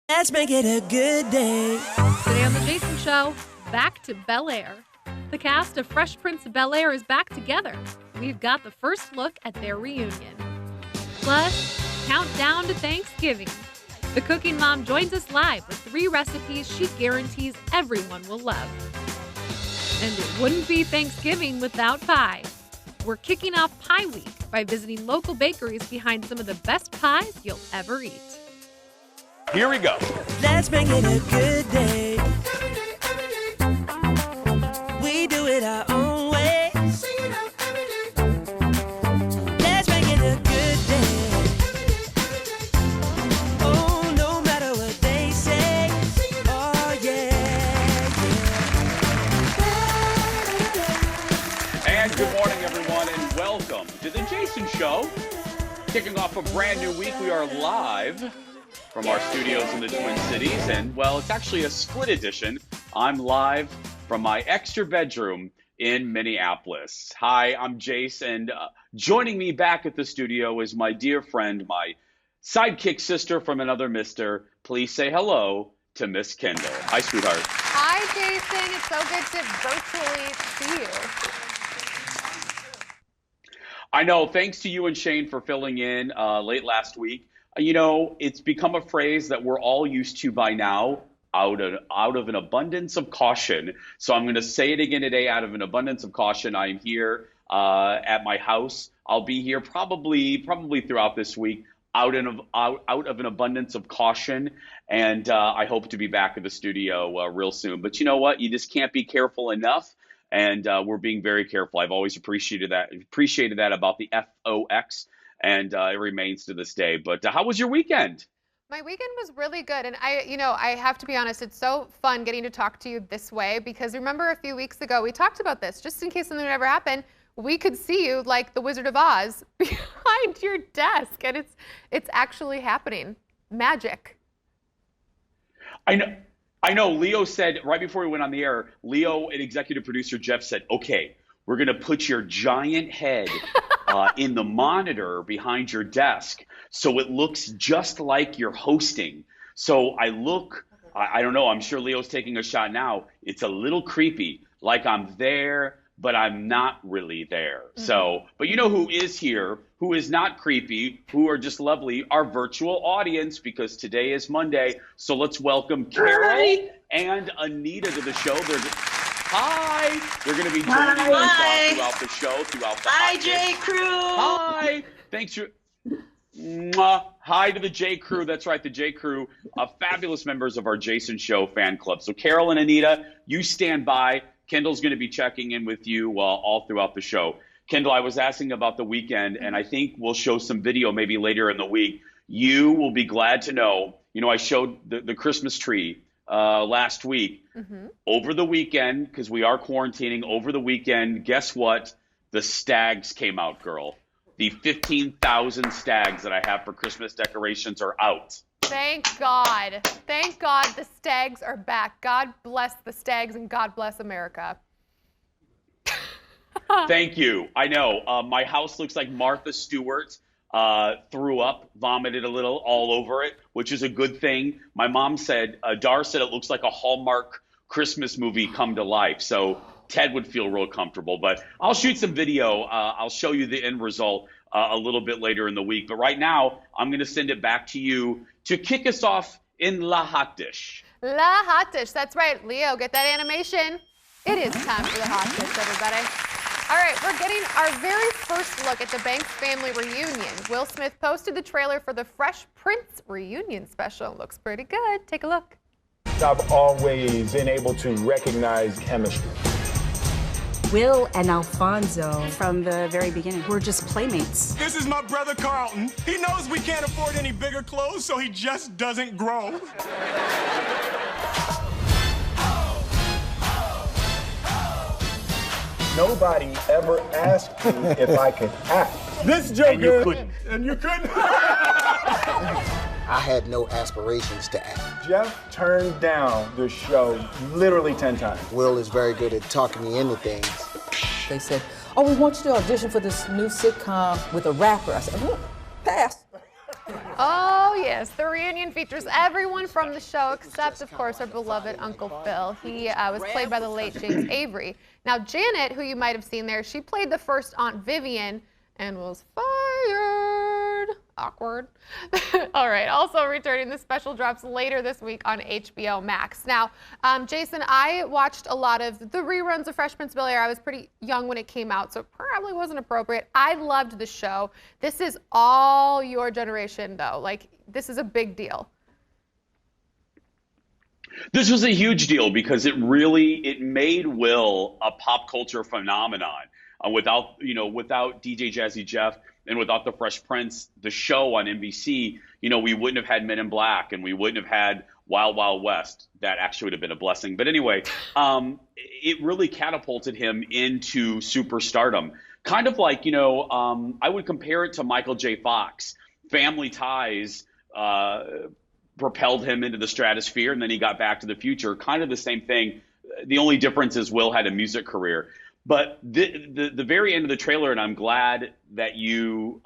Let's make it a good day. Today on The Jason Show, back to Bel Air. The cast of Fresh Prince of Bel Air is back together. We've got the first look at their reunion. Plus, countdown to Thanksgiving. The cooking mom joins us live with 3 recipes she guarantees everyone will love. And it wouldn't be Thanksgiving without pie. We're kicking off Pie Week by visiting local bakeries behind some of the best pies you'll ever eat. Here we go. Let's make it a good day. We do it our own way. Let's make it a good day. Oh, no matter what they say. Oh, yeah. And good morning, everyone, and welcome to The Jason Show. Kicking off a brand new week, we are live from our studios in the Twin Cities, and well, it's actually a split edition. I'm live from my extra bedroom in Minneapolis. Hi, I'm Jace, and joining me back at the studio is my dear friend, my sidekick sister from another mister. Please say hello to Miss Kendall. Hi, sweetheart. Hi, Jason. It's so good to virtually see you. I know, thanks to you and Shane for filling in late last week. You know, it's become a phrase that we're all used to by now, out of an abundance of caution. So I'm going to say it again today, out of an abundance of caution. I am here at my house. I'll be here probably throughout this week, out of an abundance of caution. And I hope to be back at the studio real soon. But you know what? You just can't be careful enough. And we're being very careful. I've always appreciated that about the FOX. And it remains to this day. But how was your weekend? My weekend was really good. And I have to be honest, it's so fun getting to talk to you this way, because remember a few weeks ago, we talked about this, just in case something would ever happen, we could see you like the Wizard of Oz behind your desk. And it's actually happening. Magic. I know. Leo said, right before we went on the air, Leo and executive producer Jeff said, okay, we're going to put your giant head in the monitor behind your desk, so it looks just like you're hosting. So I don't know, I'm sure Leo's taking a shot now. It's a little creepy, like I'm there, but I'm not really there. Mm-hmm. So, but you know who is here, who is not creepy, who are just lovely, our virtual audience, because today is Monday. So let's welcome Carol and Anita to the show. Hi! They're going to be joining us throughout the show, throughout the Hi, J Crew! Hi! Thanks for... Mwah. Hi to the J Crew. That's right, the J Crew, fabulous members of our Jason Show fan club. So Carol and Anita, you stand by. Kendall's going to be checking in with you all throughout the show. Kendall, I was asking about the weekend, and I think we'll show some video maybe later in the week. You will be glad to know, I showed the Christmas tree last week. Mm-hmm. Over the weekend, because we are quarantining, over the weekend, guess what? The stags came out, girl. The 15,000 stags that I have for Christmas decorations are out. Thank God. Thank God the stags are back. God bless the stags and God bless America. Thank you. I know. My house looks like Martha Stewart. Threw up, vomited a little all over it, which is a good thing. My mom said, Dar said it looks like a Hallmark Christmas movie come to life. So Ted would feel real comfortable. But I'll shoot some video. I'll show you the end result a little bit later in the week. But right now, I'm going to send it back to you to kick us off in La Hot Dish. La Hot Dish. That's right. Leo, get that animation. It is time for the Hot Dish, everybody. All right, we're getting our very first look at the Banks family reunion. Will Smith posted the trailer for the Fresh Prince reunion special. Looks pretty good. Take a look. I've always been able to recognize chemistry. Will and Alfonso, from the very beginning, were just playmates. This is my brother Carlton. He knows we can't afford any bigger clothes, so he just doesn't grow. Nobody ever asked me if I could act. This joke, and you couldn't. And you couldn't. I had no aspirations to act. Jeff turned down the show literally 10 times. Will is very good at talking me into things. They said, oh, we want you to audition for this new sitcom with a rapper. I said, pass. Oh, yes, the reunion features everyone from the show except, of course, our beloved Uncle Phil. He was played by the late James Avery. Now, Janet, who you might have seen there, she played the first Aunt Vivian and was fired. Awkward. All right, also returning, the special drops later this week on HBO Max. Now, Jason, I watched a lot of the reruns of Fresh Prince of Bel-Air. I was pretty young when it came out, so it probably wasn't appropriate. I loved the show. This is all your generation, though. Like, this is a big deal. This was a huge deal because it made Will a pop culture phenomenon. Without DJ Jazzy Jeff and without the Fresh Prince, the show on NBC, we wouldn't have had Men in Black and we wouldn't have had Wild Wild West. That actually would have been a blessing. But anyway, it really catapulted him into superstardom. Kind of like, I would compare it to Michael J. Fox. Family Ties propelled him into the stratosphere, and then he got Back to the Future. Kind of the same thing. The only difference is Will had a music career. But the very end of the trailer, and I'm glad that you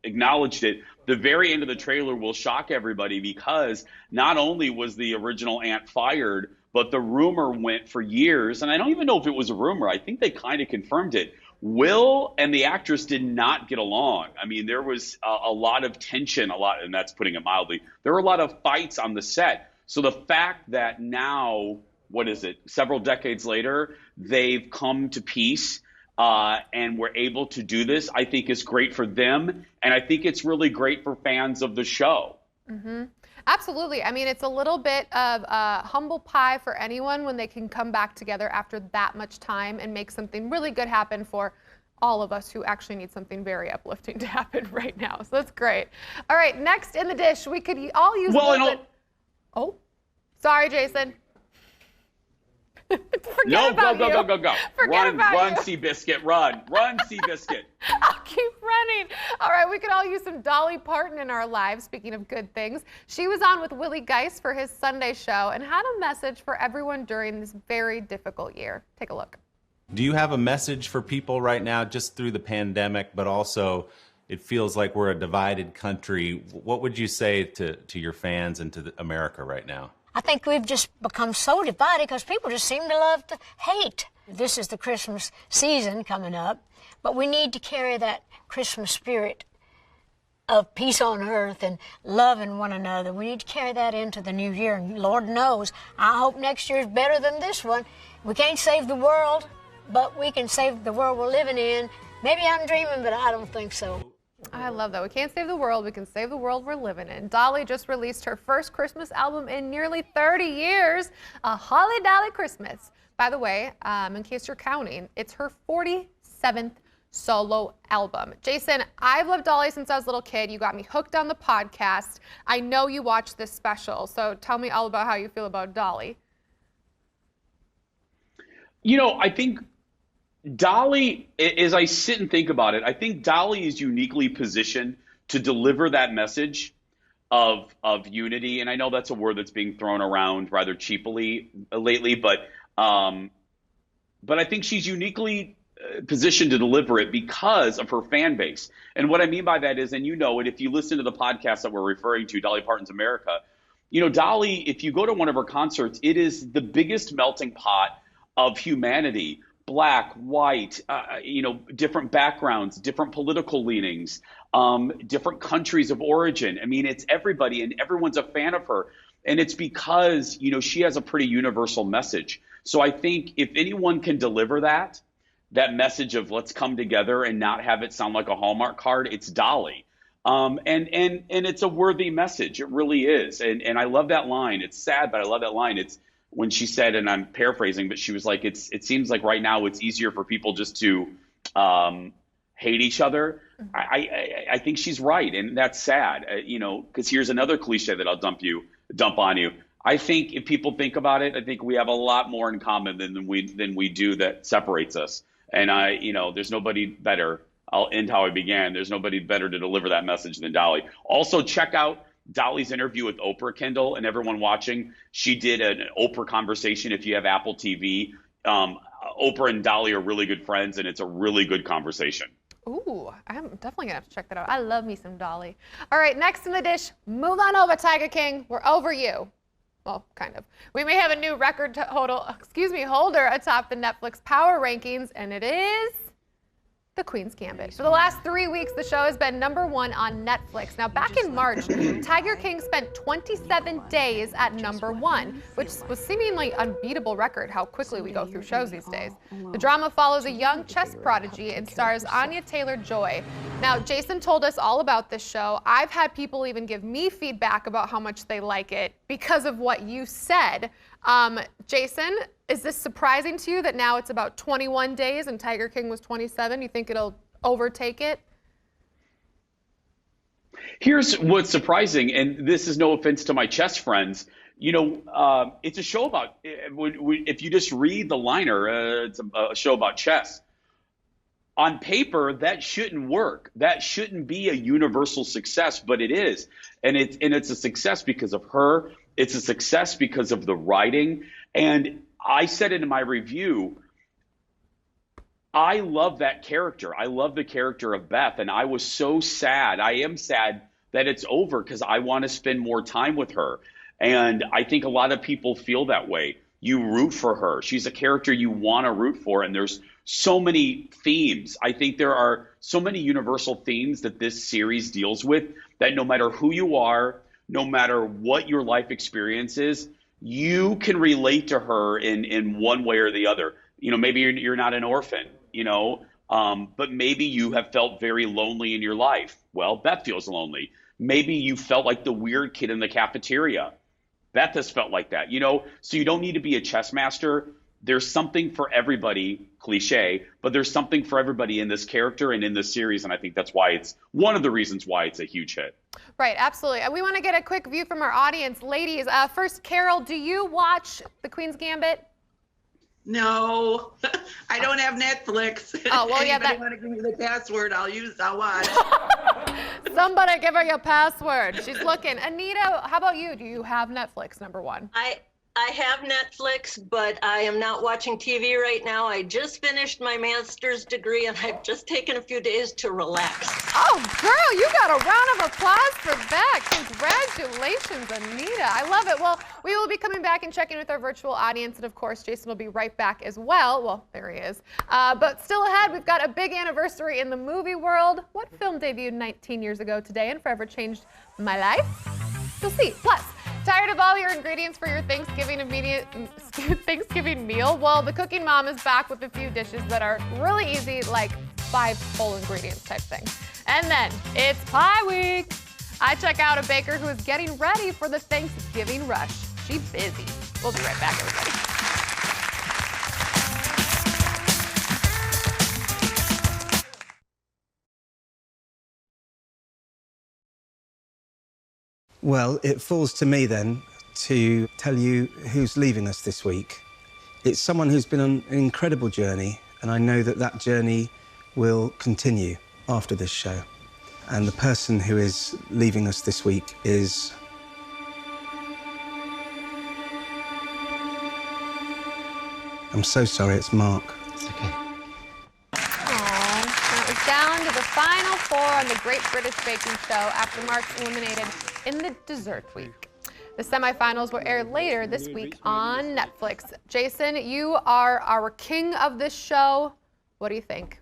acknowledged it, the very end of the trailer will shock everybody because not only was the original Aunt fired, but the rumor went for years, and I don't even know if it was a rumor. I think they kind of confirmed it. Will and the actress did not get along. I mean, there was a lot of tension, and that's putting it mildly. There were a lot of fights on the set. So the fact that now, several decades later, they've come to peace and we're able to do this, I think is great for them. And I think it's really great for fans of the show. Mm-hmm. Absolutely. I mean, it's a little bit of humble pie for anyone when they can come back together after that much time and make something really good happen for all of us who actually need something very uplifting to happen right now. So that's great. All right, next in the dish, we could all use Oh, sorry, Jason. Go. Run, Seabiscuit, run, Seabiscuit. I'll keep running. All right, we could all use some Dolly Parton in our lives, speaking of good things. She was on with Willie Geist for his Sunday show and had a message for everyone during this very difficult year. Take a look. Do you have a message for people right now, just through the pandemic, but also it feels like we're a divided country? What would you say to your fans and to America right now? I think we've just become so divided because people just seem to love to hate. This is the Christmas season coming up, but we need to carry that Christmas spirit of peace on earth and loving one another. We need to carry that into the new year, and Lord knows, I hope next year is better than this one. We can't save the world, but we can save the world we're living in. Maybe I'm dreaming, but I don't think so. I love that. We can't save the world. We can save the world we're living in. Dolly just released her first Christmas album in nearly 30 years, A Holly Dolly Christmas. By the way, in case you're counting, it's her 47th solo album. Jason, I've loved Dolly since I was a little kid. You got me hooked on the podcast. I know you watched this special, so tell me all about how you feel about Dolly. I think Dolly, as I sit and think about it, I think Dolly is uniquely positioned to deliver that message of unity. And I know that's a word that's being thrown around rather cheaply lately, but I think she's uniquely positioned to deliver it because of her fan base. And what I mean by that is, and if you listen to the podcast that we're referring to, Dolly Parton's America, Dolly, if you go to one of her concerts, it is the biggest melting pot of humanity. Black, white, different backgrounds, different political leanings, different countries of origin. I mean, it's everybody, and everyone's a fan of her. And it's because, she has a pretty universal message. So I think if anyone can deliver that message of let's come together and not have it sound like a Hallmark card, it's Dolly. And it's a worthy message. It really is. And I love that line. It's sad, but I love that line. It's when she said, and I'm paraphrasing, but she was like, it seems like right now it's easier for people just to hate each other. I think she's right. And that's sad, because here's another cliche that I'll dump on you. I think if people think about it, I think we have a lot more in common than we do that separates us. And there's nobody better. I'll end how I began. There's nobody better to deliver that message than Dolly. Also, check out Dolly's interview with Oprah, Kendall, and everyone watching. She did an Oprah conversation. If you have Apple TV, Oprah and Dolly are really good friends, and it's a really good conversation. Ooh, I'm definitely gonna have to check that out. I love me some Dolly. All right, next in the dish, move on over, Tiger King. We're over you. Well, kind of. We may have a new record holder atop the Netflix Power Rankings, and it is The Queen's Gambit. For the last 3 weeks, the show has been #1 on Netflix. Now, back in March, Tiger King spent 27 days at #1, which was seemingly unbeatable record how quickly we go through shows these days. The drama follows a young chess prodigy and stars Anya Taylor-Joy. Now, Jason told us all about this show. I've had people even give me feedback about how much they like it because of what you said. Jason, is this surprising to you that now it's about 21 days and Tiger King was 27? You think it'll overtake it? Here's what's surprising, and this is no offense to my chess friends. It's a show about, if you just read the liner, it's a show about chess. On paper, that shouldn't work. That shouldn't be a universal success, but it is. And it's a success because of her. It's a success because of the writing. And I said it in my review, I love that character. I love the character of Beth, and I was so sad. I am sad that it's over because I want to spend more time with her. And I think a lot of people feel that way. You root for her. She's a character you want to root for, and there's so many themes. I think there are so many universal themes that this series deals with that no matter who you are, no matter what your life experience is, you can relate to her in one way or the other. Maybe you're not an orphan, but maybe you have felt very lonely in your life. Well, Beth feels lonely. Maybe you felt like the weird kid in the cafeteria. Beth has felt like that, so you don't need to be a chess master. There's something for everybody, cliche, but there's something for everybody in this character and in this series, and I think that's why it's one of the reasons why it's a huge hit. Right, absolutely. And we want to get a quick view from our audience. Ladies, first, Carol, do you watch The Queen's Gambit? No, I don't have Netflix. Oh, well, yeah, that. Want to give me the password? I'll watch. Somebody give her your password. She's looking. Anita, how about you? Do you have Netflix, #1? I have Netflix, but I am not watching TV right now. I just finished my master's degree, and I've just taken a few days to relax. Oh, girl, you got a round of applause for that. Congratulations, Anita. I love it. Well, we will be coming back and checking with our virtual audience, and of course, Jason will be right back as well. Well, there he is. But still ahead, we've got a big anniversary in the movie world. What film debuted 19 years ago today and forever changed my life? You'll see. Plus, tired of all your ingredients for your Thanksgiving meal? Well, the Cooking Mom is back with a few dishes that are really easy, like 5 whole ingredients type thing. And then it's Pie Week. I check out a baker who is getting ready for the Thanksgiving rush. She's busy. We'll be right back, everybody. Well, it falls to me then to tell you who's leaving us this week. It's someone who's been on an incredible journey, and I know that that journey will continue after this show. And the person who is leaving us this week is... I'm so sorry, it's Mark. It's okay. That was down to the final 4 on the Great British Baking Show after Mark's eliminated in the dessert week. The semifinals will air later this week on Netflix. Jason, you are our king of this show. What do you think?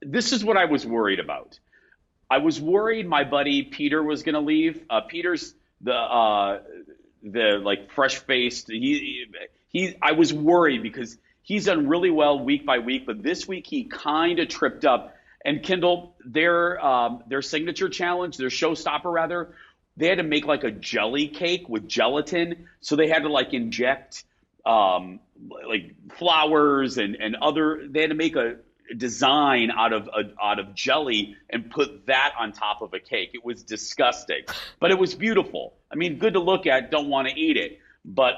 This is what I was worried about. I was worried my buddy Peter was going to leave. Peter's the like fresh-faced. I was worried because he's done really well week by week, but this week he kind of tripped up. And Kendall, their signature challenge, their showstopper rather, they had to make like a jelly cake with gelatin. So they had to like inject like flowers and other. They had to make a design out of jelly and put that on top of a cake. It was disgusting, but it was beautiful. I mean, good to look at. Don't want to eat it, but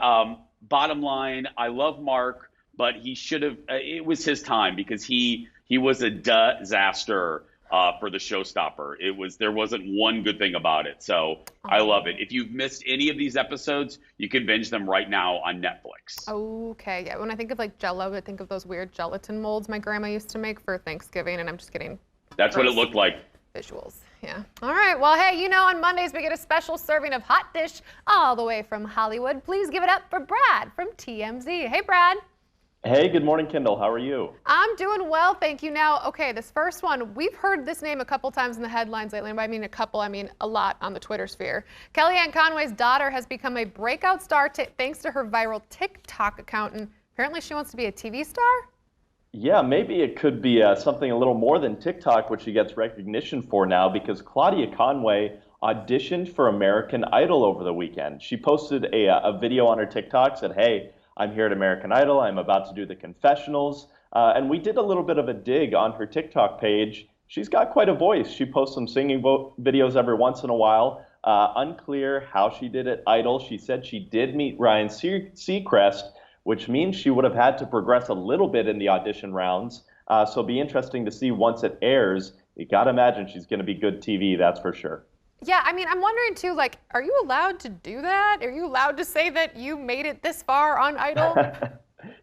bottom line, I love Mark, but he should have. It was his time because he was a disaster for the showstopper. There wasn't one good thing about it. So I love it. If you've missed any of these episodes, you can binge them right now on Netflix. Okay, yeah. When I think of like Jell-O, I think of those weird gelatin molds my grandma used to make for Thanksgiving, and I'm just getting That's what it looked like. visuals. Yeah. All right. Well, hey, on Mondays we get a special serving of hot dish all the way from Hollywood. Please give it up for Brad from TMZ. Hey, Brad. Hey, good morning, Kendall. How are you? I'm doing well, thank you. Now, okay, this first one, we've heard this name a couple times in the headlines lately. And by I mean a couple, I mean a lot on the Twitter sphere. Kellyanne Conway's daughter has become a breakout star thanks to her viral TikTok account, and apparently she wants to be a TV star? Yeah, maybe it could be something a little more than TikTok, which she gets recognition for now, because Claudia Conway auditioned for American Idol over the weekend. She posted a video on her TikTok, said, hey, I'm here at American Idol. I'm about to do the confessionals. And we did a little bit of a dig on her TikTok page. She's got quite a voice. She posts some singing videos every once in a while. Unclear how she did at Idol. She said she did meet Ryan Seacrest, which means she would have had to progress a little bit in the audition rounds. So it'll be interesting to see once it airs. You got to imagine she's going to be good TV, that's for sure. Yeah, I mean, I'm wondering too, like, are you allowed to do that? Are you allowed to say that you made it this far on Idol?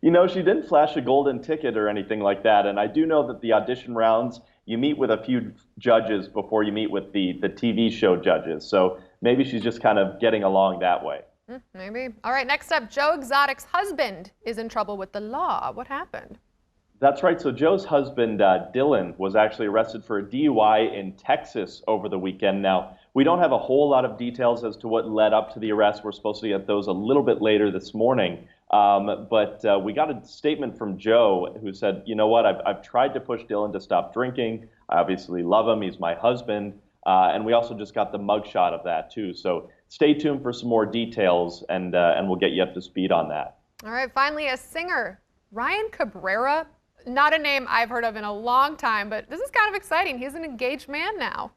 She didn't flash a golden ticket or anything like that. And I do know that the audition rounds, you meet with a few judges before you meet with the TV show judges. So maybe she's just kind of getting along that way. Maybe. All right, next up, Joe Exotic's husband is in trouble with the law. What happened? That's right. So Joe's husband, Dylan, was actually arrested for a DUI in Texas over the weekend. Now, we don't have a whole lot of details as to what led up to the arrest. We're supposed to get those a little bit later this morning. But we got a statement from Joe who said, you know what, I've tried to push Dylan to stop drinking. I obviously love him. He's my husband. And we also just got the mugshot of that, too. So stay tuned for some more details, and we'll get you up to speed on that. All right, finally, a singer, Ryan Cabrera. Not a name I've heard of in a long time, but this is kind of exciting. He's an engaged man now.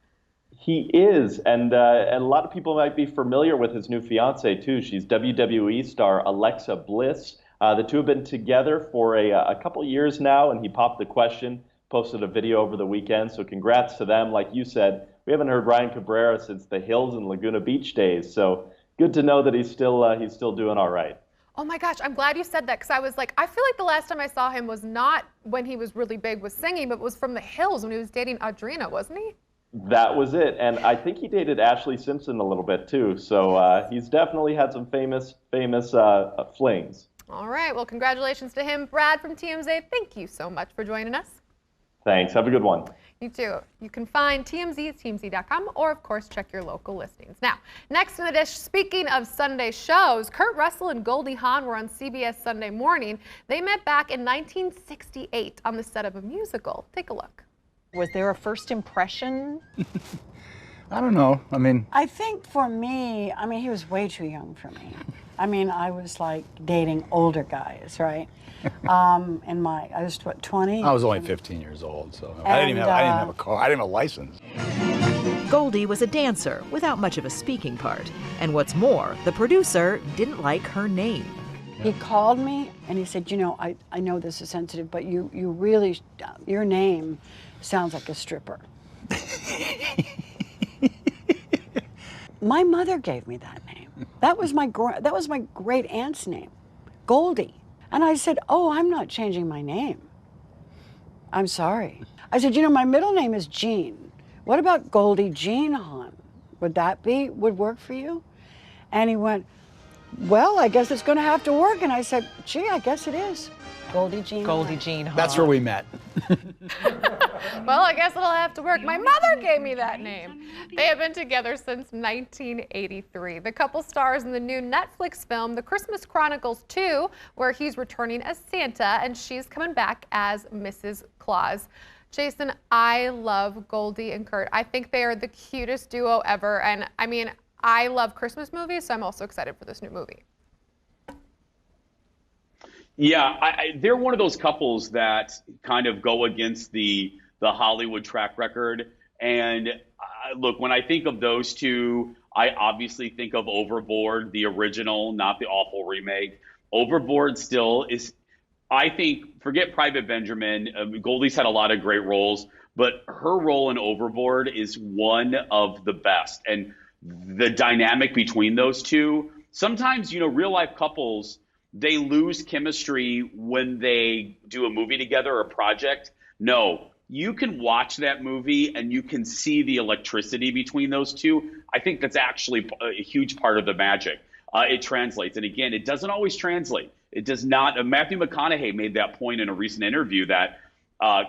He is, and a lot of people might be familiar with his new fiance, too. She's WWE star Alexa Bliss. The two have been together for a couple years now, and he popped the question, posted a video over the weekend, so congrats to them. Like you said, we haven't heard Ryan Cabrera since the Hills and Laguna Beach days, so good to know that he's still doing all right. Oh my gosh, I'm glad you said that, because I was like, I feel like the last time I saw him was not when he was really big with singing, but was from the Hills when he was dating Audrina, wasn't he? That was it, and I think he dated Ashley Simpson a little bit too, so he's definitely had some famous flings. All right, well, congratulations to him. Brad from TMZ, thank you so much for joining us. Thanks, have a good one. You too. You can find TMZ at TMZ.com, or of course check your local listings. Now, next in the dish, speaking of Sunday shows, Kurt Russell and Goldie Hawn were on CBS Sunday Morning. They met back in 1968 on the set of a musical. Take a look. Was there a first impression? I don't know. I think for me, he was way too young for me. I was like dating older guys, right? I was what, 20? I was only 15 years old, so I didn't even have a car. I didn't have a license. Goldie was a dancer without much of a speaking part. And what's more, the producer didn't like her name. He called me and he said, I know this is sensitive, but you really, your name sounds like a stripper. My mother gave me that name. That was my great aunt's name, Goldie. And I said, oh, I'm not changing my name. I'm sorry. I said, my middle name is Jean. What about Goldie Jean Hawn? Would work for you? And he went, well, I guess it's going to have to work. And I said, gee, I guess it is. Goldie Jean Hawn. Goldie Jean Hawn. That's where we met. Well, I guess it'll have to work. My mother gave me that name. They have been together since 1983. The couple stars in the new Netflix film, The Christmas Chronicles 2, where he's returning as Santa and she's coming back as Mrs. Claus. Jason, I love Goldie and Kurt. I think they are the cutest duo ever. And I love Christmas movies, so I'm also excited for this new movie. Yeah, they're one of those couples that kind of go against the Hollywood track record. And look, when I think of those two, I obviously think of Overboard, the original, not the awful remake. Overboard still is, I think, forget Private Benjamin. Goldie's had a lot of great roles, but her role in Overboard is one of the best. And the dynamic between those two, sometimes, real life couples, they lose chemistry when they do a movie together or a project. No, you can watch that movie and you can see the electricity between those two. I think that's actually a huge part of the magic. It translates. And again, it doesn't always translate. It does not. Matthew McConaughey made that point in a recent interview that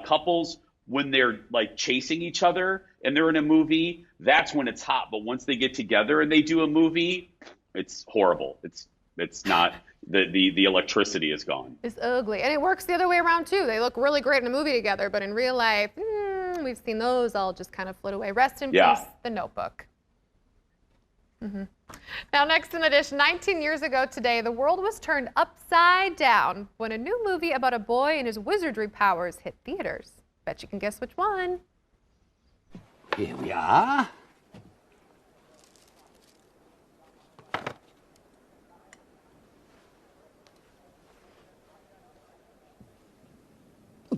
couples, when they're like chasing each other and they're in a movie, that's when it's hot. But once they get together and they do a movie, it's horrible. It's not, the electricity is gone. It's ugly. And it works the other way around too. They look really great in a movie together, but in real life, we've seen those all just kind of float away. Rest in peace, The Notebook. Now, next in the dish, 19 years ago today, the world was turned upside down when a new movie about a boy and his wizardry powers hit theaters. Bet you can guess which one. Here we are.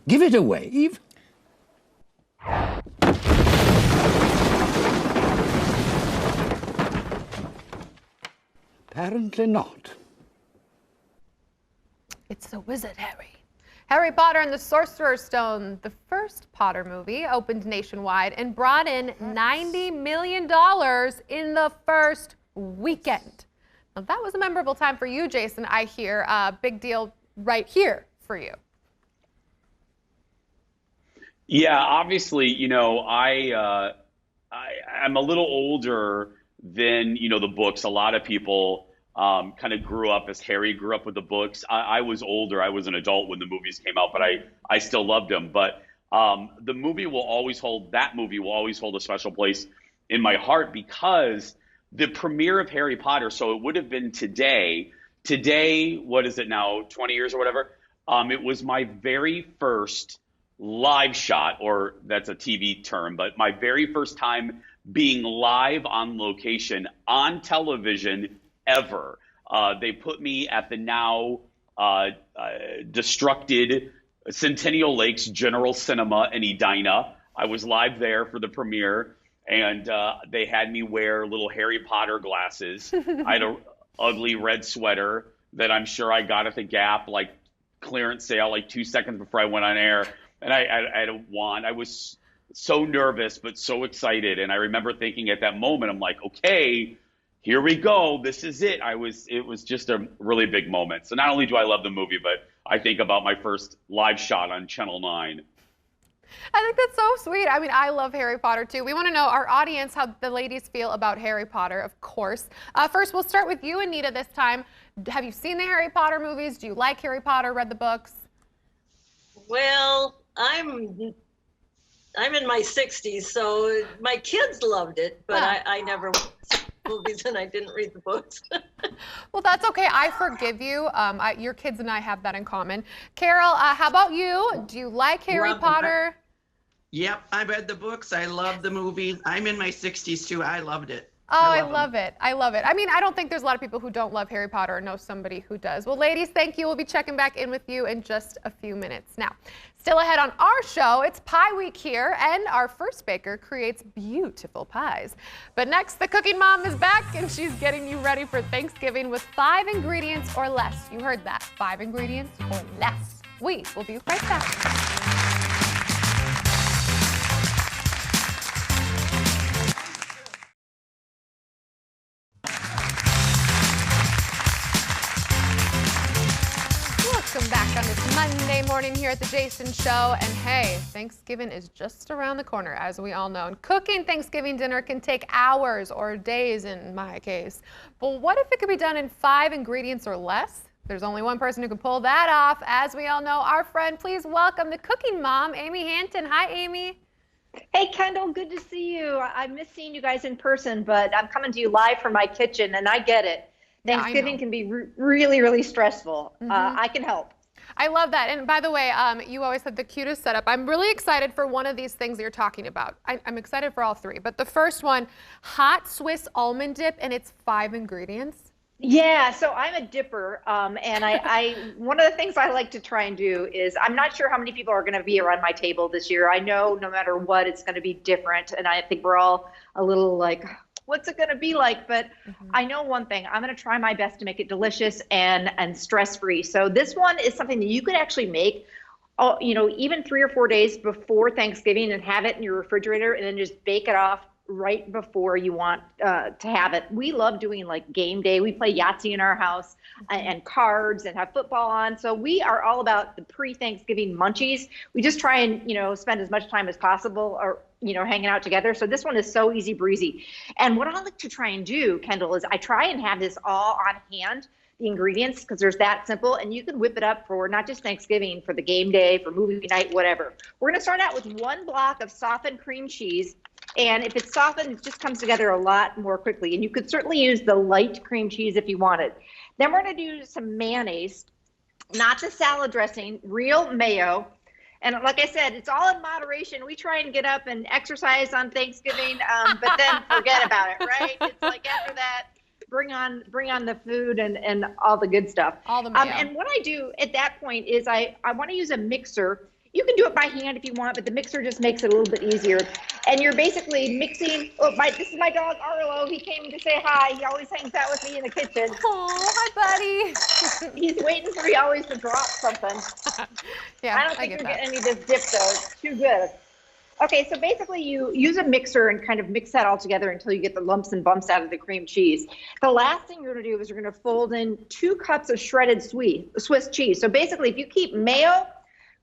Give it a wave. Apparently not. It's the wizard, Harry. Harry Potter and the Sorcerer's Stone, the first Potter movie, opened nationwide and brought in $90 million in the first weekend. Now, that was a memorable time for you, Jason, I hear. Big deal right here for you. Yeah, obviously, I'm a little older than, the books. A lot of people kind of grew up as Harry grew up with the books. I was older. I was an adult when the movies came out, but I still loved them. But that movie will always hold a special place in my heart because the premiere of Harry Potter, so it would have been today, what is it now, 20 years or whatever? It was my very first live shot, or that's a TV term, but my very first time being live on location on television ever. They put me at the now destructed Centennial Lakes General Cinema in Edina. I was live there for the premiere, and they had me wear little Harry Potter glasses. I had an ugly red sweater that I'm sure I got at the Gap, like clearance sale, like 2 seconds before I went on air. And I had a wand. I was so nervous, but so excited. And I remember thinking at that moment, I'm like, okay, here we go. This is it. It was just a really big moment. So not only do I love the movie, but I think about my first live shot on Channel 9. I think that's so sweet. I mean, I love Harry Potter too. We want to know, our audience, how the ladies feel about Harry Potter, of course. First, we'll start with you, Anita, this time. Have you seen the Harry Potter movies? Do you like Harry Potter, read the books? Well, I'm in my 60s, so my kids loved it, but I never watched movies and I didn't read the books. Well, that's okay. I forgive you. Your kids and I have that in common. Carol, how about you? Do you like Harry Potter? Yep, I read the books. I love the movies. I'm in my 60s too. I loved it. Oh, I love it. I love it. I mean, I don't think there's a lot of people who don't love Harry Potter or know somebody who does. Well, ladies, thank you. We'll be checking back in with you in just a few minutes. Now, still ahead on our show, it's Pie Week here, and our first baker creates beautiful pies. But next, the Cooking Mom is back, and she's getting you ready for Thanksgiving with 5 ingredients or less. You heard that, 5 ingredients or less. We will be right back. Welcome back on this Monday morning here at the Jason Show. And hey, Thanksgiving is just around the corner, as we all know. And cooking Thanksgiving dinner can take hours or days in my case. But what if it could be done in 5 ingredients or less? There's only one person who can pull that off. As we all know, our friend, please welcome the Cooking Mom, Amy Hanton. Hi, Amy. Hey, Kendall, good to see you. I miss seeing you guys in person, but I'm coming to you live from my kitchen, and I get it. Thanksgiving can be really, really stressful. I can help. I love that. And by the way, you always had the cutest setup. I'm really excited for one of these things that you're talking about. I'm excited for all 3. But the first one, hot Swiss almond dip, and it's 5 ingredients. Yeah, so I'm a dipper, and I one of the things I like to try and do is I'm not sure how many people are going to be around my table this year. I know no matter what, it's going to be different, and I think we're all a little like, what's it going to be like? But I know one thing: I'm going to try my best to make it delicious and stress free. So this one is something that you could actually make, even 3 or 4 days before Thanksgiving, and have it in your refrigerator, and then just bake it off right before you want to have it. We love doing like game day. We play Yahtzee in our house and cards and have football on. So we are all about the pre-Thanksgiving munchies. We just try and, spend as much time as possible or, hanging out together. So this one is so easy breezy. And what I like to try and do, Kendall, is I try and have this all on hand, the ingredients, because there's that simple, and you can whip it up for not just Thanksgiving, for the game day, for movie night, whatever. We're going to start out with 1 block of softened cream cheese. And if it's softened, it just comes together a lot more quickly. And you could certainly use the light cream cheese if you wanted. Then we're going to do some mayonnaise, not the salad dressing, real mayo. And like I said, it's all in moderation. We try and get up and exercise on Thanksgiving, but then forget about it, right? It's like after that, bring on the food and all the good stuff. All the mayo. And what I do at that point is I want to use a mixer. You can do it by hand if you want, but the mixer just makes it a little bit easier. And you're basically mixing. This is my dog Arlo. He came to say hi. He always hangs out with me in the kitchen. Oh, hi, buddy. He's waiting for me always to drop something. Yeah, I don't think you're getting any of this dip though. It's too good. Okay, so basically you use a mixer and kind of mix that all together until you get the lumps and bumps out of the cream cheese. The last thing you're going to do is you're going to fold in 2 cups of shredded Swiss cheese. So basically, if you keep mayo,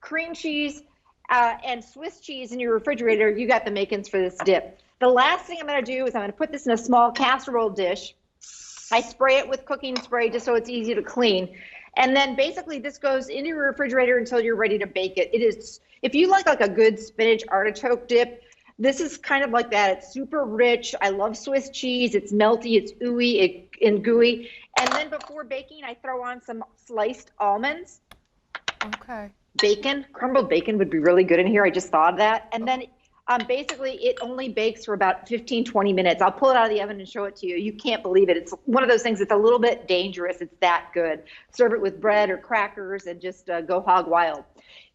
cream cheese, and Swiss cheese in your refrigerator, you got the makings for this dip. The last thing I'm going to do is I'm going to put this in a small casserole dish. I spray it with cooking spray just so it's easy to clean. And then basically this goes into your refrigerator until you're ready to bake it. It is, if you like a good spinach artichoke dip, this is kind of like that. It's super rich. I love Swiss cheese. It's melty, it's ooey and gooey. And then before baking, I throw on some sliced almonds. Okay. Bacon, crumbled bacon would be really good in here. I just thought of that. And then basically it only bakes for about 15, 20 minutes. I'll pull it out of the oven and show it to you. You can't believe it. It's one of those things that's a little bit dangerous. It's that good. Serve it with bread or crackers and just go hog wild.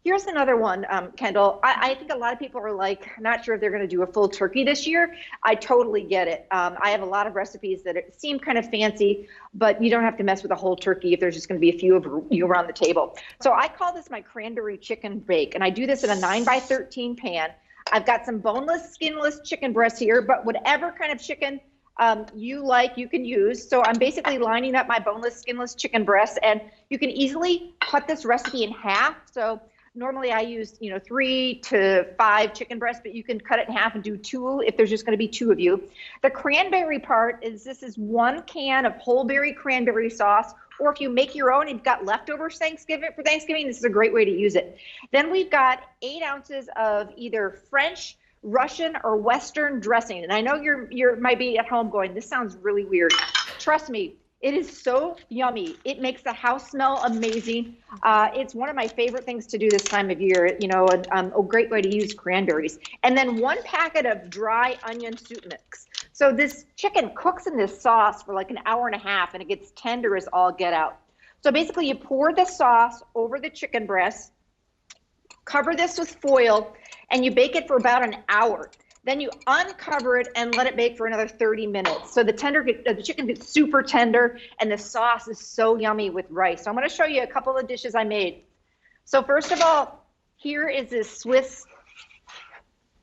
Here's another one, Kendall. I think a lot of people are like, not sure if they're going to do a full turkey this year. I totally get it. I have a lot of recipes that seem kind of fancy, but you don't have to mess with a whole turkey if there's just going to be a few of you around the table. So I call this my cranberry chicken bake, and I do this in a 9x13 pan. I've got some boneless, skinless chicken breasts here, but whatever kind of chicken you like, you can use. So I'm basically lining up my boneless, skinless chicken breasts, and you can easily cut this recipe in half. So normally I use, 3 to 5 chicken breasts, but you can cut it in half and do 2 if there's just going to be 2 of you. The cranberry part is this is 1 can of whole berry cranberry sauce, or if you make your own, you've got leftovers for Thanksgiving, this is a great way to use it. Then we've got 8 ounces of either French, Russian, or Western dressing. And I know you might be at home going, this sounds really weird. Trust me. It is so yummy. It makes the house smell amazing. It's one of my favorite things to do this time of year, and a great way to use cranberries. And then 1 packet of dry onion soup mix. So this chicken cooks in this sauce for like an hour and a half, and it gets tender as all get out. So basically you pour the sauce over the chicken breast, cover this with foil, and you bake it for about an hour. Then you uncover it and let it bake for another 30 minutes. So the chicken gets super tender, and the sauce is so yummy with rice. So I'm going to show you a couple of dishes I made. So first of all, here is this Swiss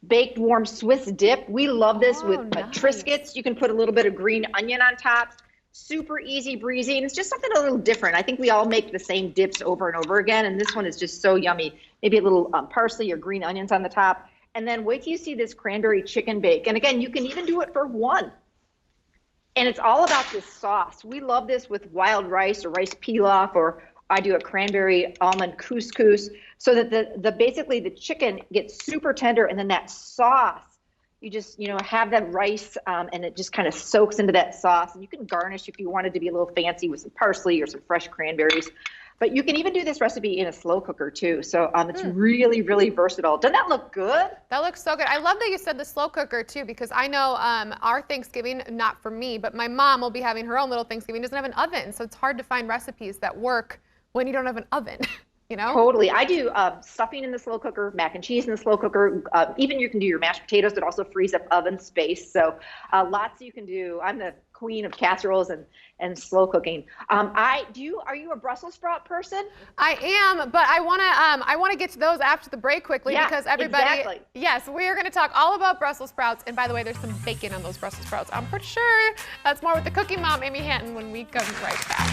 baked warm Swiss dip. We love this with Triscuits. You can put a little bit of green onion on top. Super easy breezy, and it's just something a little different. I think we all make the same dips over and over again, and this one is just so yummy. Maybe a little parsley or green onions on the top. And then wait till you see this cranberry chicken bake. And again, you can even do it for 1. And it's all about this sauce. We love this with wild rice or rice pilaf, or I do a cranberry almond couscous, so that basically the chicken gets super tender, and then that sauce, you just, have that rice and it just kind of soaks into that sauce. And you can garnish if you wanted to be a little fancy with some parsley or some fresh cranberries. But you can even do this recipe in a slow cooker too. So it's really, really versatile. Doesn't that look good? That looks so good. I love that you said the slow cooker too, because I know our Thanksgiving, not for me, but my mom will be having her own little Thanksgiving, doesn't have an oven. So it's hard to find recipes that work when you don't have an oven. You know? Totally. I do stuffing in the slow cooker, mac and cheese in the slow cooker. Even you can do your mashed potatoes. It also frees up oven space. So lots you can do. I'm the queen of casseroles and slow cooking. Are you a Brussels sprout person? I am, but I wanna get to those after the break quickly because everybody. Exactly. Yes, we are gonna talk all about Brussels sprouts. And by the way, there's some bacon on those Brussels sprouts. I'm pretty sure. That's more with the Cooking Mom, Amy Hanton, when we come right back.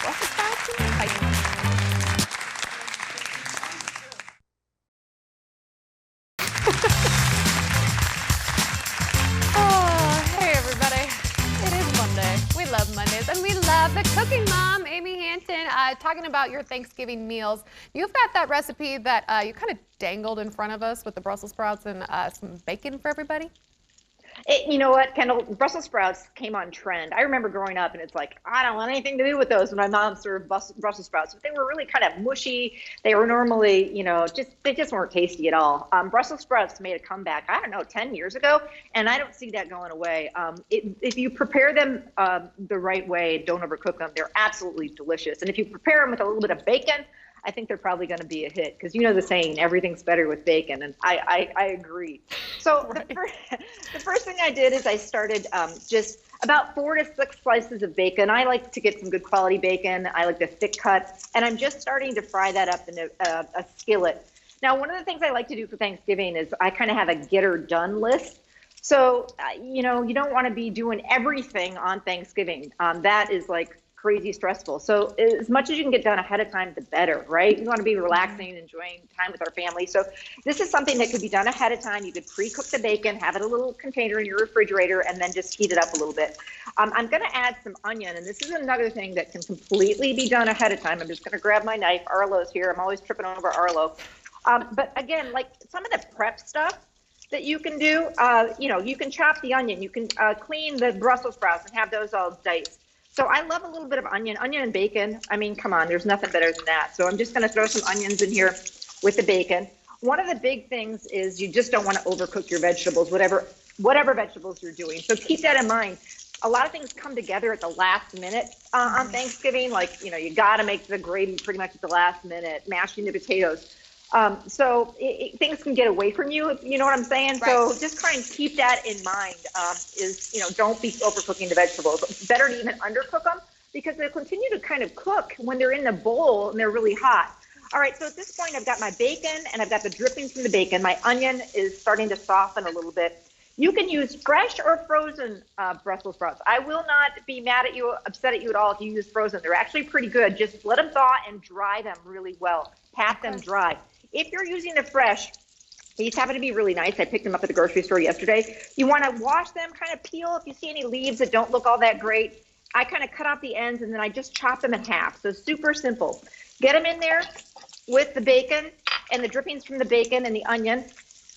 Brussels sprouts and bacon. Love Mondays, and we love the Cooking Mom, Amy Hanton, talking about your Thanksgiving meals. You've got that recipe that you kind of dangled in front of us with the Brussels sprouts and some bacon for everybody. You know what, Kendall? Brussels sprouts came on trend. I remember growing up, and it's like, I don't want anything to do with those when my mom served Brussels sprouts. But they were really kind of mushy. They were normally, they just weren't tasty at all. Brussels sprouts made a comeback, I don't know, 10 years ago, and I don't see that going away. If you prepare them the right way, don't overcook them, they're absolutely delicious. And if you prepare them with a little bit of bacon, I think they're probably going to be a hit because you know the saying, everything's better with bacon, and I agree. So the first thing I did is I started just about 4 to 6 slices of bacon. I like to get some good quality bacon. I like the thick cut, and I'm just starting to fry that up in a skillet. Now, one of the things I like to do for Thanksgiving is I kind of have a get her done list. So, you don't want to be doing everything on Thanksgiving. That is like crazy stressful. So as much as you can get done ahead of time, the better, right? We want to be relaxing, enjoying time with our family. So this is something that could be done ahead of time. You could pre-cook the bacon, have it in a little container in your refrigerator, and then just heat it up a little bit. I'm going to add some onion, and this is another thing that can completely be done ahead of time. I'm just going to grab my knife. Arlo's here. I'm always tripping over Arlo. But again, like some of the prep stuff that you can do, you can chop the onion. You can clean the Brussels sprouts and have those all diced. So I love a little bit of onion and bacon. I mean, come on, there's nothing better than that. So I'm just going to throw some onions in here with the bacon. One of the big things is you just don't want to overcook your vegetables, whatever vegetables you're doing. So keep that in mind. A lot of things come together at the last minute on Thanksgiving. Like, you got to make the gravy pretty much at the last minute, mashing the potatoes. So things can get away from you, you know what I'm saying? Right. So just try and keep that in mind, don't be overcooking the vegetables. Better to even undercook them because they'll continue to kind of cook when they're in the bowl and they're really hot. All right, so at this point, I've got my bacon and I've got the drippings from the bacon. My onion is starting to soften a little bit. You can use fresh or frozen Brussels sprouts. I will not be mad at you, upset at you at all if you use frozen. They're actually pretty good. Just let them thaw and dry them really well. Pat them dry. If you're using the fresh, these happen to be really nice. I picked them up at the grocery store yesterday. You want to wash them, kind of peel. If you see any leaves that don't look all that great, I kind of cut off the ends and then I just chop them in half. So super simple. Get them in there with the bacon and the drippings from the bacon and the onion.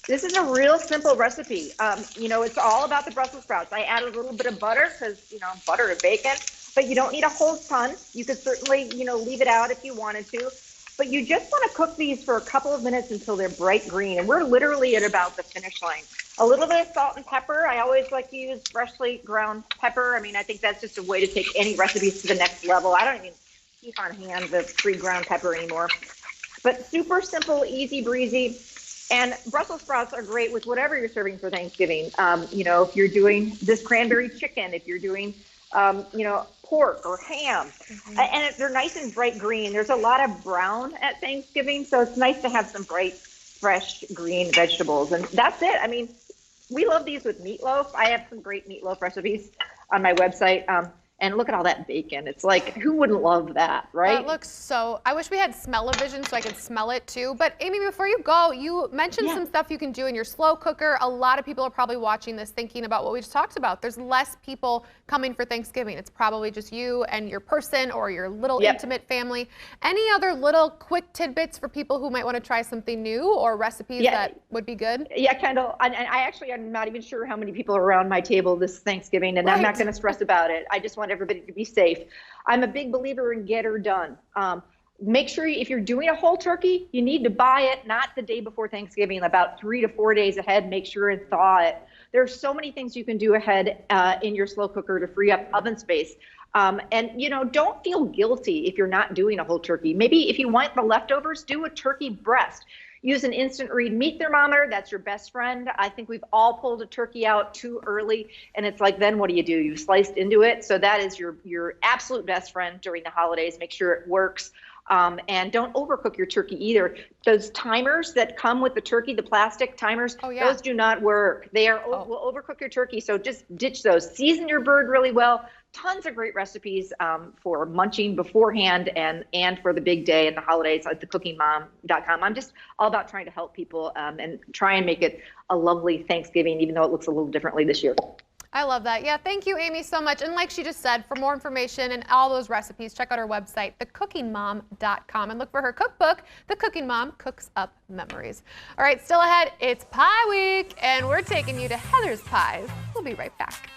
This is a real simple recipe. It's all about the Brussels sprouts. I added a little bit of butter because, butter to bacon, but you don't need a whole ton. You could certainly, leave it out if you wanted to. But you just want to cook these for a couple of minutes until they're bright green. And we're literally at about the finish line. A little bit of salt and pepper. I always like to use freshly ground pepper. I mean, I think that's just a way to take any recipes to the next level. I don't even keep on hand the pre-ground pepper anymore. But super simple, easy breezy. And Brussels sprouts are great with whatever you're serving for Thanksgiving. If you're doing this cranberry chicken, if you're doing, pork or ham, and they're nice and bright green. There's a lot of brown at Thanksgiving, so it's nice to have some bright, fresh green vegetables. And that's it. I mean, we love these with meatloaf. I have some great meatloaf recipes on my website. And look at all that bacon. It's like, who wouldn't love that, right? That looks so, I wish we had smell-o-vision so I could smell it too. But Amy, before you go, you mentioned some stuff you can do in your slow cooker. A lot of people are probably watching this thinking about what we just talked about. There's less people coming for Thanksgiving. It's probably just you and your person or your little intimate family. Any other little quick tidbits for people who might want to try something new or recipes that would be good? Yeah, Kendall, and I actually am not even sure how many people are around my table this Thanksgiving, and I'm not going to stress about it. I just want everybody to be safe. I'm a big believer in get her done. Make sure if you're doing a whole turkey, you need to buy it not the day before Thanksgiving, about 3 to 4 days ahead. Make sure and thaw it. There are so many things you can do ahead in your slow cooker to free up oven space. And, you know, don't feel guilty if you're not doing a whole turkey. Maybe if you want the leftovers, do a turkey breast. Use an instant read meat thermometer. That's your best friend. I think we've all pulled a turkey out too early, and it's like, then what do? You sliced into it. So that is your absolute best friend during the holidays. Make sure it works. And don't overcook your turkey either. Those timers that come with the turkey, the plastic timers, those do not work. They will overcook your turkey, so just ditch those. Season your bird really well. Tons of great recipes for munching beforehand and for the big day and the holidays at thecookingmom.com. I'm just all about trying to help people and try and make it a lovely Thanksgiving, even though it looks a little differently this year. I love that. Yeah, thank you, Amy, so much. And like she just said, for more information and all those recipes, check out her website, thecookingmom.com, and look for her cookbook, The Cooking Mom Cooks Up Memories. All right, still ahead, it's Pie Week, and we're taking you to Heather's Pies. We'll be right back.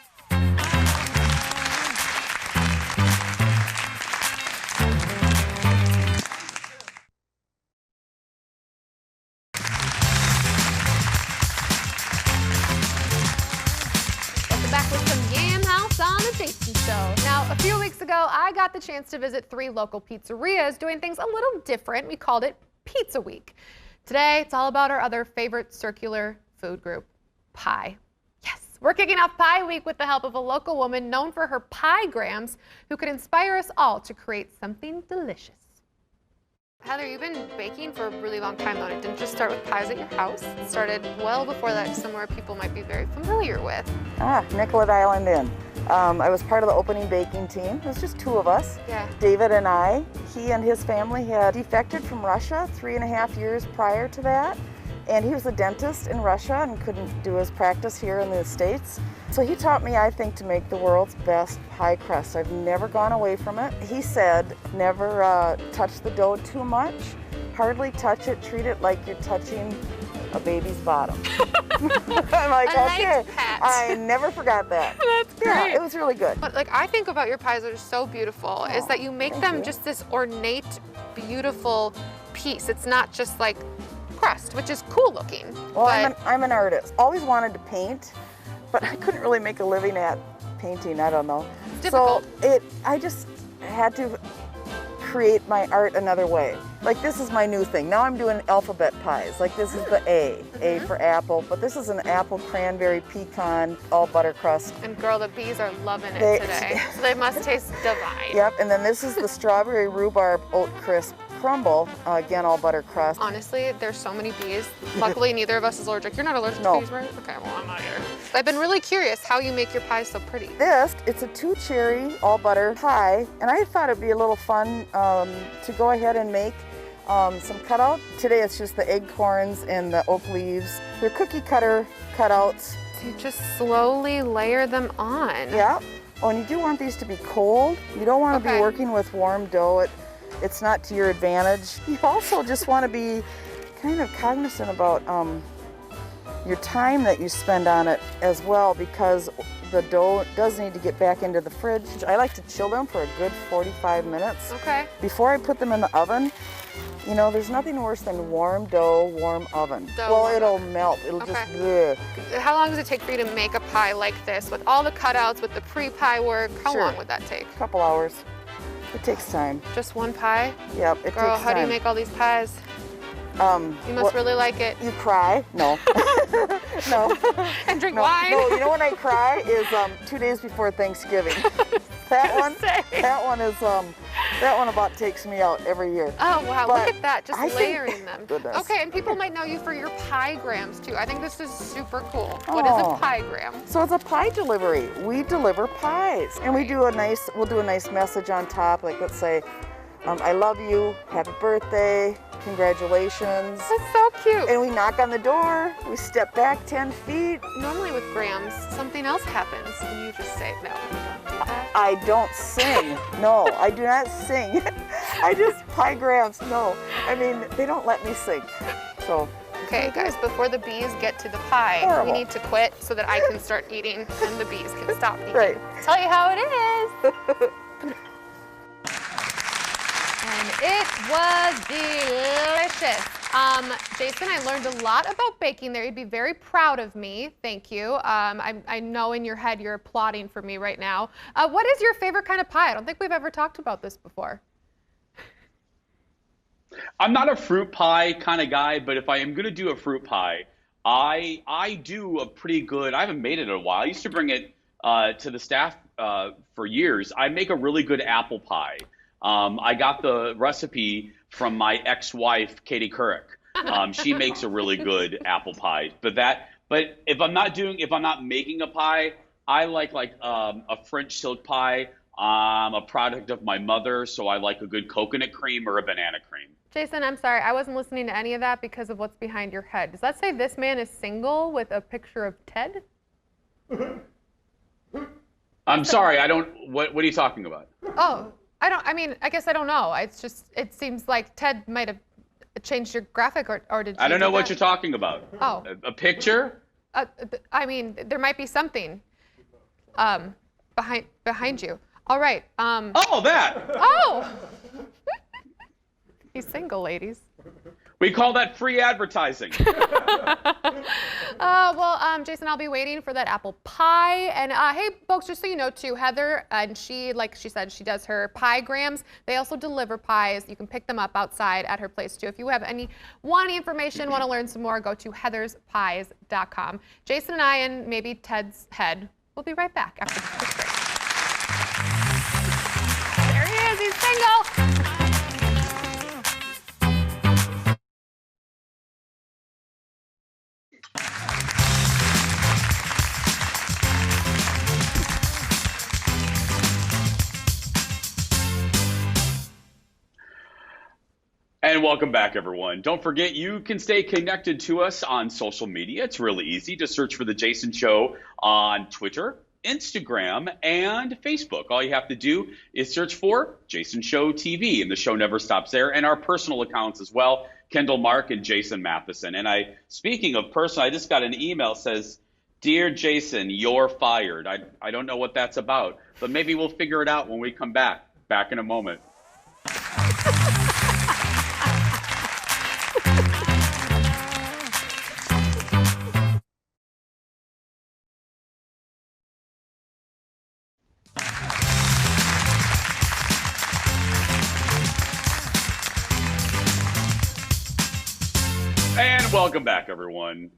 Now, a few weeks ago, I got the chance to visit 3 local pizzerias doing things a little different. We called it Pizza Week. Today, it's all about our other favorite circular food group, pie. Yes, we're kicking off Pie Week with the help of a local woman known for her pie-grams who could inspire us all to create something delicious. Heather, you've been baking for a really long time, though. It didn't just start with pies at your house. It started well before that, somewhere people might be very familiar with. Nicollet Island Inn. I was part of the opening baking team. It was just 2 of us. Yeah. David and I. He and his family had defected from Russia 3.5 years prior to that. And he was a dentist in Russia and couldn't do his practice here in the States. So he taught me, I think, to make the world's best pie crust. I've never gone away from it. He said, never touch the dough too much, hardly touch it, treat it like you're touching a baby's bottom. I'm like, okay, I never forgot that. That's great. Yeah, it was really good. What I think about your pies that are so beautiful is that you make them just this ornate, beautiful piece. It's not just like crust, which is cool looking. Well, I'm an artist. Always wanted to paint, but I couldn't really make a living at painting. I don't know. It's difficult. So I just had to create my art another way. Like, this is my new thing. Now I'm doing alphabet pies. Like, this is the A for apple, but this is an apple, cranberry, pecan, all butter crust. And girl, the bees are loving it today. So they must taste divine. Yep, and then this is the strawberry rhubarb oat crisp crumble, again, all butter crust. Honestly, there's so many bees. Luckily, neither of us is allergic. You're not allergic to bees, right? Okay, well, I'm not either. I've been really curious how you make your pies so pretty. It's a 2-cherry, all butter pie, and I thought it'd be a little fun to go ahead and make some cutout. Today it's just the acorns and the oak leaves. They're cookie cutter cutouts. So you just slowly layer them on. Yeah. Oh, and you do want these to be cold. You don't want to be working with warm dough. It's not to your advantage. You also just want to be kind of cognizant about your time that you spend on it as well, because the dough does need to get back into the fridge. I like to chill them for a good 45 minutes. Okay. Before I put them in the oven. You know, there's nothing worse than warm dough, warm oven. It'll melt. It'll just, bleh. How long does it take for you to make a pie like this with all the cutouts, with the pre-pie work? How long would that take? A couple hours. It takes time. Just one pie? Yep, it takes time. Girl, how do you make all these pies? You must really like it. You cry? No. No. And drink wine? No, you know when I cry is 2 days before Thanksgiving. That one about takes me out every year. Oh, wow, but look at that, just layering them. Goodness. Okay, and people might know you for your pie-grams, too. I think this is super cool. What is a pie-gram? So it's a pie delivery. We deliver pies, and we'll do a nice message on top, like let's say, I love you, happy birthday, congratulations. That's so cute. And we knock on the door, we step back 10 feet. Normally with grams, something else happens, and you just say, no, don't do that. I don't sing. No, I do not sing. I just pie grams. No, I mean, they don't let me sing. So Okay, guys, before the bees get to the pie, Horrible. we need to quit so that I can start eating and the bees can stop eating. Right. Tell you how it is. And it was delicious. Jason, I learned a lot about baking there. You'd be very proud of me. Thank you. I know in your head you're applauding for me right now. What is your favorite kind of pie? I don't think we've ever talked about this before. I'm not a fruit pie kind of guy, but if I am going to do a fruit pie, I do a pretty good, I haven't made it in a while. I used to bring it to the staff for years. I make a really good apple pie. I got the recipe from my ex-wife, Katie Couric. She makes a really good apple pie. But if I'm not making a pie, I like a French silk pie. A product of my mother, so I like a good coconut cream or a banana cream. Jason, I'm sorry, I wasn't listening to any of that because of what's behind your head. Does that say this man is single with a picture of Ted? I'm sorry, I don't, what are you talking about? Oh, I guess I don't know. It's just, it seems like Ted might have changed your graphic or did you I don't know do what that? you're talking about. Oh. A picture? I mean, there might be something behind you. All right. Oh, that! Oh! He's single, ladies. We call that free advertising. Well, Jason, I'll be waiting for that apple pie. And hey, folks, just so you know, too, Heather, and she, like she said, she does her pie grams. They also deliver pies. You can pick them up outside at her place, too. If you have any information, want to learn some more, go to heatherspies.com. Jason and I, and maybe Ted's head, we'll be right back after this quick break. There he is. He's single. And welcome back, everyone. Don't forget, you can stay connected to us on social media. It's really easy. Just search for The Jason Show on Twitter, Instagram, and Facebook. All you have to do is search for Jason Show TV, and the show never stops there. And our personal accounts as well, Kendall Mark and Jason Matheson. And speaking of personal, I just got an email that says, "Dear Jason, you're fired." I don't know what that's about, but maybe we'll figure it out when we come back. Back in a moment. And welcome back, everyone.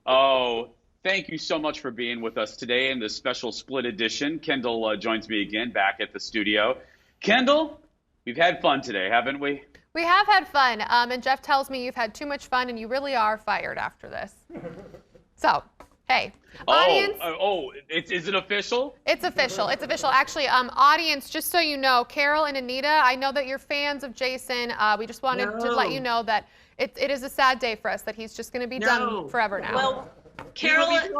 Oh, thank you so much for being with us today in this special split edition. Kendall joins me again back at the studio. Kendall, we've had fun today, haven't we? We have had fun, and Jeff tells me you've had too much fun and you really are fired after this. So, hey, audience. Is it official? It's official. It's official. Actually, audience, just so you know, Carol and Anita, I know that you're fans of Jason. We just wanted to let you know that it is a sad day for us that he's just going to be done forever now. Well, Carol and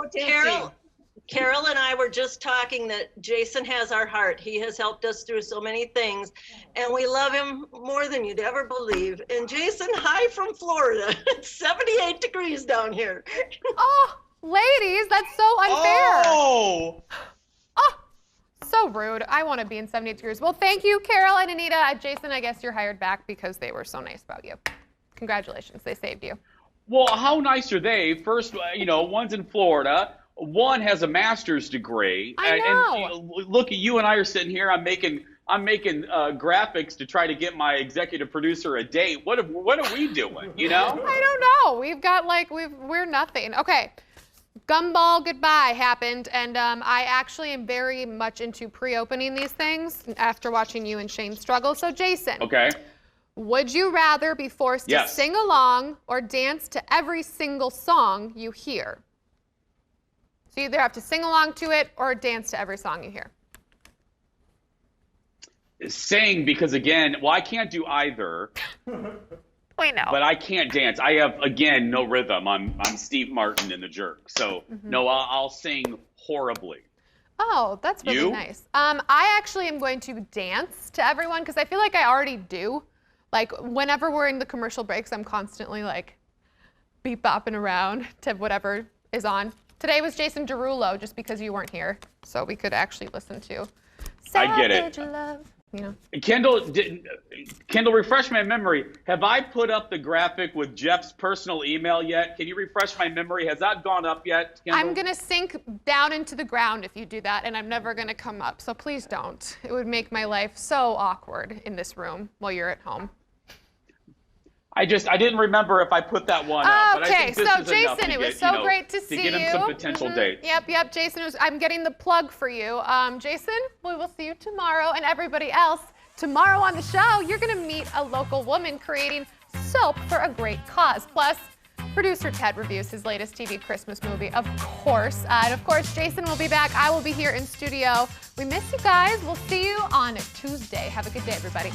I were just talking that Jason has our heart. He has helped us through so many things, and we love him more than you'd ever believe. And Jason, hi from Florida. It's 78 degrees down here. Oh, ladies, that's so unfair. Oh, so rude. I want to be in 78 degrees. Well, thank you, Carol and Anita. Jason, I guess you're hired back because they were so nice about you. Congratulations, they saved you. well, how nice are they? First, one's in Florida. One has a master's degree. I know. And look, you and I are sitting here. I'm making graphics to try to get my executive producer a date. What are we doing? I don't know. We've got we're nothing. Okay. Gumball goodbye happened, and I actually am very much into pre-opening these things after watching you and Shane struggle. So Jason. Okay. Would you rather be forced to sing along or dance to every single song you hear? So you either have to sing along to it or dance to every song you hear. Sing, because again, I can't do either. We know. But I can't dance. I have, again, no rhythm. I'm Steve Martin in The Jerk. So no, I'll sing horribly. Oh, that's really nice. I actually am going to dance to everyone because I feel like I already do. Like whenever we're in the commercial breaks, I'm constantly like beep bopping around to whatever is on. Today was Jason Derulo, just because you weren't here, so we could actually listen to I get it. Savage Love. You know. Kendall, refresh my memory. Have I put up the graphic with Jeff's personal email yet? Can you refresh my memory? Has that gone up yet, Kendall? I'm gonna sink down into the ground if you do that, and I'm never gonna come up, so please don't. It would make my life so awkward in this room while you're at home. I didn't remember if I put that one up. But I Okay, think this so is enough Jason, to it was get, so great to see you. To get him some potential dates. Yep, Jason, I'm getting the plug for you. Jason, we will see you tomorrow, and everybody else. Tomorrow on the show, you're gonna meet a local woman creating soap for a great cause. Plus, producer Ted reviews his latest TV Christmas movie, of course. And of course, Jason will be back. I will be here in studio. We miss you guys. We'll see you on Tuesday. Have a good day, everybody.